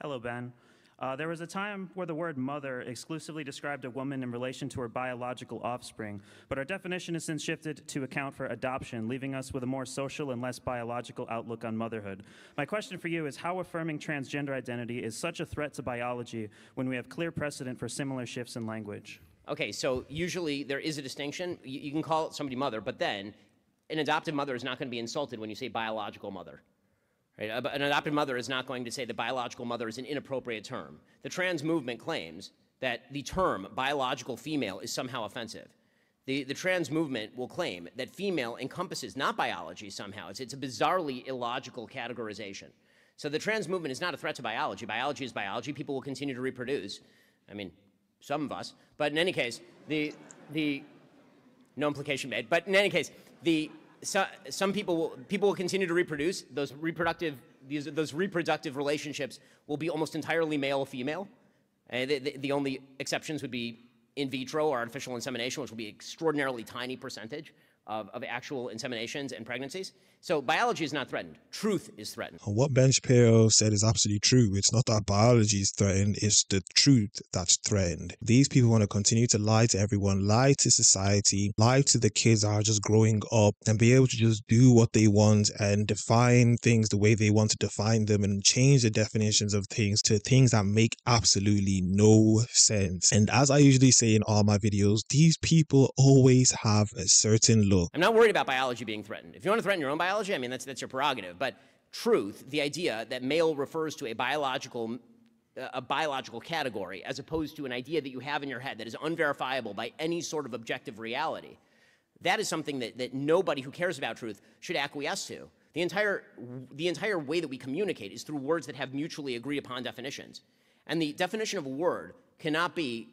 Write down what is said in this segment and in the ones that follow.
Hello, Ben. There was a time where the word mother exclusively described a woman in relation to her biological offspring, but our definition has since shifted to account for adoption, leaving us with a more social and less biological outlook on motherhood. My question for you is how affirming transgender identity is such a threat to biology when we have clear precedent for similar shifts in language? Okay, so usually there is a distinction. You can call somebody mother, but then an adoptive mother is not going to be insulted when you say biological mother. Right? An adopted mother is not going to say that biological mother is an inappropriate term. The trans movement claims that the term biological female is somehow offensive. The trans movement will claim that female encompasses not biology somehow. It's a bizarrely illogical categorization. So the trans movement is not a threat to biology. Biology is biology. People will continue to reproduce. I mean, some of us. But in any case, no implication made. But in any case, some people will continue to reproduce. Those reproductive relationships will be almost entirely male-female. The only exceptions would be in vitro or artificial insemination, which will be an extraordinarily tiny percentage of actual inseminations and pregnancies. So biology is not threatened. Truth is threatened. What Ben Shapiro said is absolutely true. It's not that biology is threatened, it's the truth that's threatened. These people want to continue to lie to everyone, lie to society, lie to the kids that are just growing up, and be able to just do what they want and define things the way they want to define them and change the definitions of things to things that make absolutely no sense. And as I usually say in all my videos, these people always have a certain look. I'm not worried about biology being threatened. If you want to threaten your own biology, I mean, that's your prerogative. But truth, the idea that male refers to a biological category as opposed to an idea that you have in your head that is unverifiable by any sort of objective reality, that is something that nobody who cares about truth should acquiesce to. The entire way that we communicate is through words that have mutually agreed upon definitions. And the definition of a word cannot be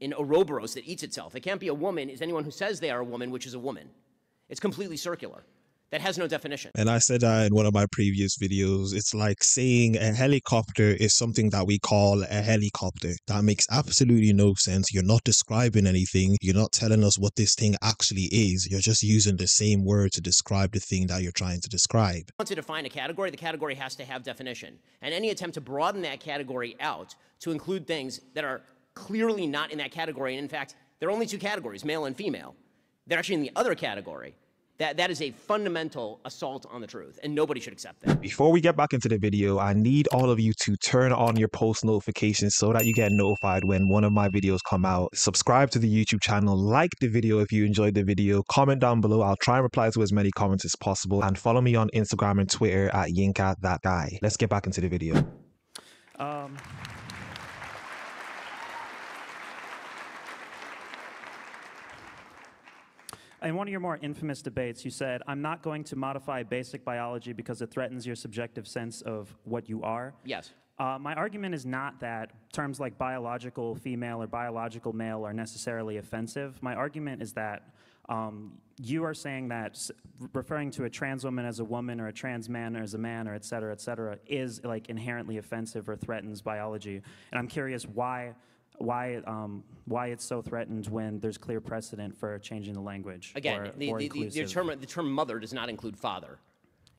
an Ouroboros that eats itself. It can't be a woman is anyone who says they are a woman, which is a woman. It's completely circular. That has no definition. And I said that in one of my previous videos. It's like saying a helicopter is something that we call a helicopter. That makes absolutely no sense. You're not describing anything. You're not telling us what this thing actually is. You're just using the same word to describe the thing that you're trying to describe. If you want to define a category, the category has to have definition. And any attempt to broaden that category out to include things that are clearly not in that category, and in fact, there are only two categories, male and female. They're actually in the other category. That is a fundamental assault on the truth, and nobody should accept that. Before we get back into the video, I need all of you to turn on your post notifications so that you get notified when one of my videos come out. Subscribe to the YouTube channel, like the video if you enjoyed the video, comment down below. I'll try and reply to as many comments as possible, and follow me on Instagram and Twitter at YinkaThatGuy. Let's get back into the video. In one of your more infamous debates, you said, "I'm not going to modify basic biology because it threatens your subjective sense of what you are." Yes. My argument is not that terms like biological female or biological male are necessarily offensive. My argument is that you are saying that referring to a trans woman as a woman or a trans man as a man or et cetera, is like inherently offensive or threatens biology. And I'm curious why it's so threatened when there's clear precedent for changing the language. Again, the term mother does not include father.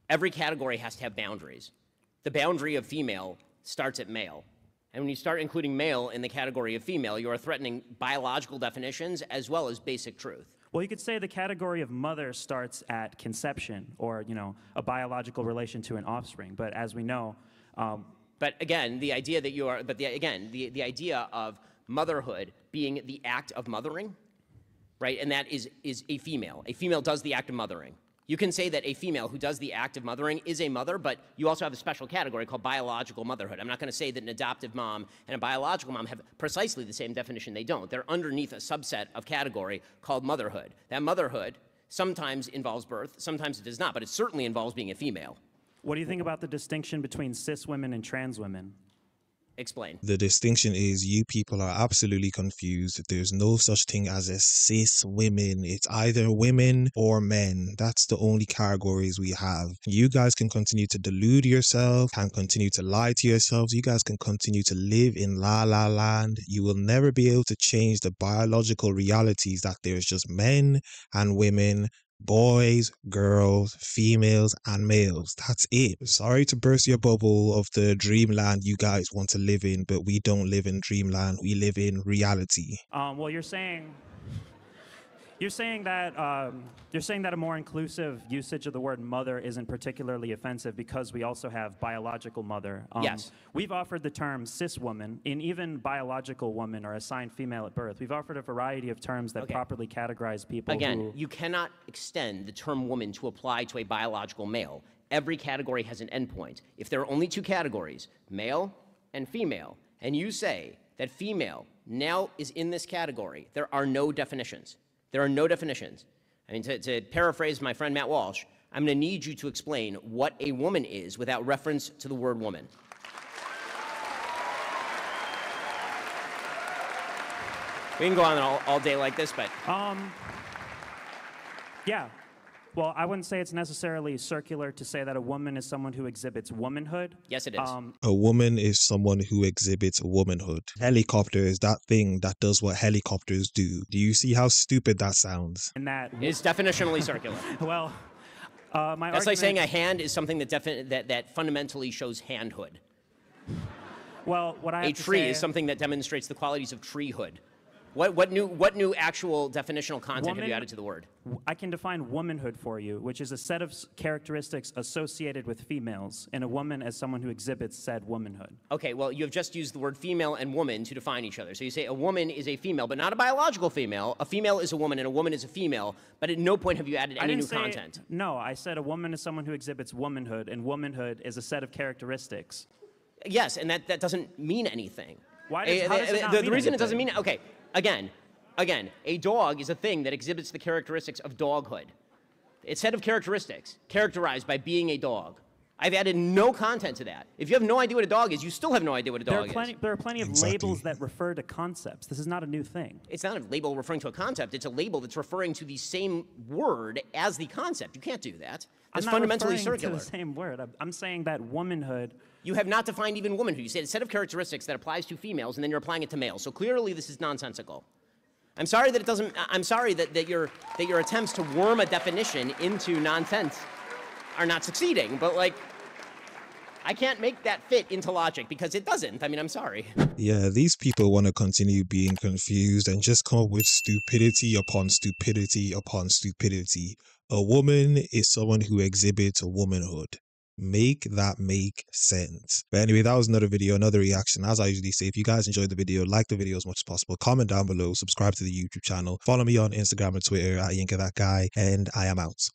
Every category has to have boundaries. The boundary of female starts at male. And when you start including male in the category of female, you are threatening biological definitions as well as basic truth. Well, you could say the category of mother starts at conception or, a biological relation to an offspring. But as we know, but again, the idea that you are, the idea of motherhood being the act of mothering, right? And that is a female. A female does the act of mothering. You can say that a female who does the act of mothering is a mother, but you also have a special category called biological motherhood. I'm not going to say that an adoptive mom and a biological mom have precisely the same definition. They don't. They're underneath a subset of category called motherhood. That motherhood sometimes involves birth, sometimes it does not, but it certainly involves being a female. What do you think about the distinction between cis women and trans women? Explain. The distinction is you people are absolutely confused. There's no such thing as a cis women. It's either women or men. That's the only categories we have. You guys can continue to delude yourself, can continue to lie to yourselves. You guys can continue to live in la la land. You will never be able to change the biological realities that there's just men and women, Boys, girls, females, and males. That's it. Sorry to burst your bubble of the dreamland you guys want to live in, but we don't live in dreamland. We live in reality. Well, you're saying that a more inclusive usage of the word mother isn't particularly offensive because we also have biological mother. Yes. We've offered the term cis woman, and even biological woman or assigned female at birth. We've offered a variety of terms that properly categorize people. Again, you cannot extend the term woman to apply to a biological male. Every category has an endpoint. If there are only two categories, male and female, and you say that female now is in this category, there are no definitions. There are no definitions. I mean, to paraphrase my friend Matt Walsh, I'm going to need you to explain what a woman is without reference to the word woman. We can go on all day like this, but... Yeah. Well, I wouldn't say it's necessarily circular to say that a woman is someone who exhibits womanhood. Yes, it is. A woman is someone who exhibits womanhood. Helicopter is that thing that does what helicopters do. Do you see how stupid that sounds? And that It's definitionally circular. well, my That's like argument- saying a hand is something that fundamentally shows handhood. Well, what I have A to tree say, is something that demonstrates the qualities of treehood. What new actual definitional content have you Woman- added to the word? I can define womanhood for you, which is a set of characteristics associated with females, and a woman as someone who exhibits said womanhood. Okay, well, you have just used the word female and woman to define each other. So you say a woman is a female, but not a biological female. A female is a woman, and a woman is a female, but at no point have you added any new content. No, I said a woman is someone who exhibits womanhood, and womanhood is a set of characteristics. Yes, and that doesn't mean anything. Why does- how does it not the mean reason it doesn't anything? mean... Okay, again, a dog is a thing that exhibits the characteristics of doghood. It's a set of characteristics characterized by being a dog. I've added no content to that. If you have no idea what a dog is, you still have no idea what a dog is. There are plenty of Exactly. labels that refer to concepts. This is not a new thing. It's not a label referring to a concept. It's a label that's referring to the same word as the concept. You can't do that. That's I'm not fundamentally referring circular. to the same word. I'm saying that womanhood. You have not defined even womanhood. You said a set of characteristics that applies to females, and then you're applying it to males. So clearly, this is nonsensical. I'm sorry that it doesn't. I'm sorry that your attempts to worm a definition into nonsense are not succeeding. But like, I can't make that fit into logic because it doesn't. I mean, I'm sorry. Yeah, these people want to continue being confused and just come up with stupidity upon stupidity upon stupidity. A woman is someone who exhibits womanhood. Make that make sense. But anyway, that was another video, another reaction. As I usually say, if you guys enjoyed the video, like the video as much as possible, comment down below, subscribe to the YouTube channel, follow me on Instagram and Twitter at YinkaThatGuy, and I am out.